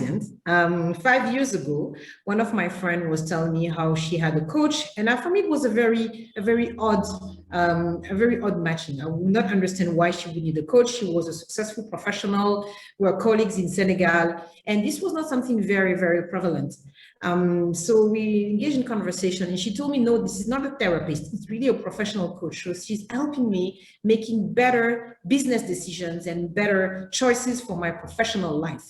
incident. 5 years ago, one of my friends was telling me how she had a coach, and for me it was a very odd matching. I would not understand why she would need a coach. She was a successful professional. We were colleagues in Senegal, and this was not something very prevalent. So we engaged in conversation, and she told me, no, this is not a therapist. It's really a professional coach. So she's helping me making better business decisions and better choices for my professional life.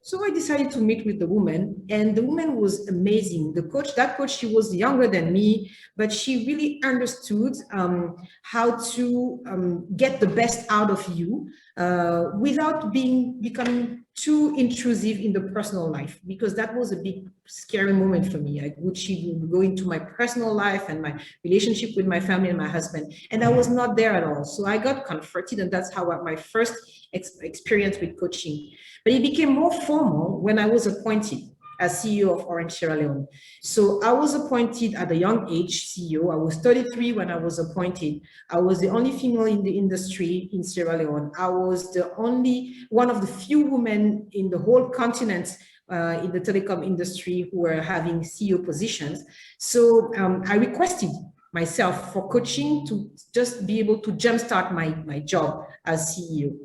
So I decided to meet with the woman, and the woman was amazing. That coach, she was younger than me, but she really understood how to get the best out of you without becoming too intrusive in the personal life, because that was a big scary moment for me. She would go into my personal life and my relationship with my family and my husband, and I was not there at all. So I got comforted, and that's how my first experience with coaching. But it became more formal when I was appointed as CEO of Orange Sierra Leone. So I was appointed at a young age CEO. I was 33 when I was appointed. I was the only female in the industry in Sierra Leone. I was the only one of the few women in the whole continent in the telecom industry who were having CEO positions. So I requested myself for coaching to just be able to jumpstart my job as CEO.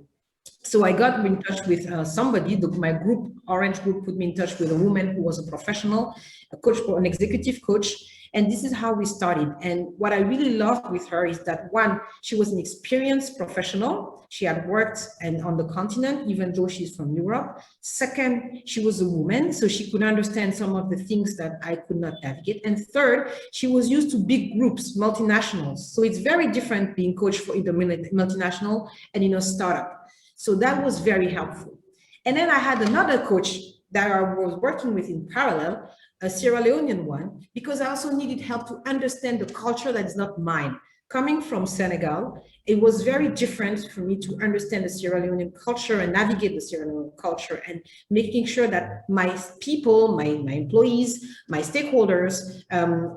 So I got in touch with somebody. My group, Orange Group, put me in touch with a woman who was a professional, a coach, an executive coach. And this is how we started. And what I really loved with her is that, one, she was an experienced professional. She had worked on the continent, even though she's from Europe. Second, she was a woman, so she could understand some of the things that I could not navigate. And third, she was used to big groups, multinationals. So it's very different being coached in the multinational and in a startup. So that was very helpful. And then I had another coach that I was working with in parallel, a Sierra Leonean one, because I also needed help to understand the culture that is not mine. Coming from Senegal, it was very different for me to understand the Sierra Leonean culture and navigate the Sierra Leonean culture, and making sure that my people, my employees, my stakeholders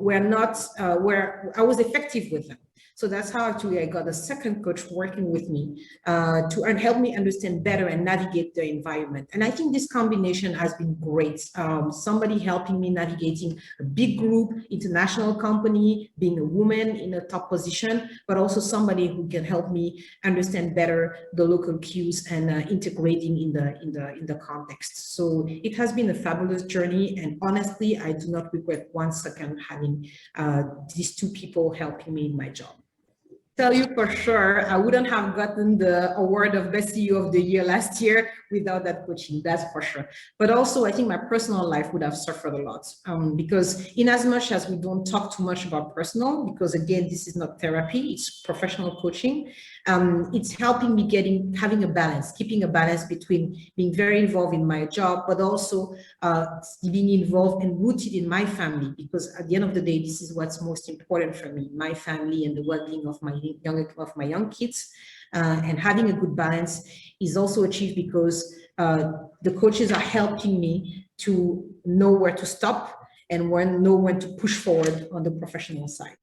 where I was effective with them. So that's how actually I got a second coach working with me to help me understand better and navigate the environment. And I think this combination has been great. Somebody helping me navigating a big group, international company, being a woman in a top position, but also somebody who can help me understand better the local cues and integrating in the context. So it has been a fabulous journey, and honestly, I do not regret 1 second having these two people helping me in my job. Tell you for sure, I wouldn't have gotten the award of Best CEO of the Year last year without that coaching, that's for sure. But also, I think my personal life would have suffered a lot because in as much as we don't talk too much about personal, because again, this is not therapy, it's professional coaching, it's helping me having a balance, keeping a balance between being very involved in my job, but also being involved and rooted in my family, because at the end of the day, this is what's most important for me, my family and the well-being of my young kids. And having a good balance is also achieved because the coaches are helping me to know where to stop and know when to push forward on the professional side.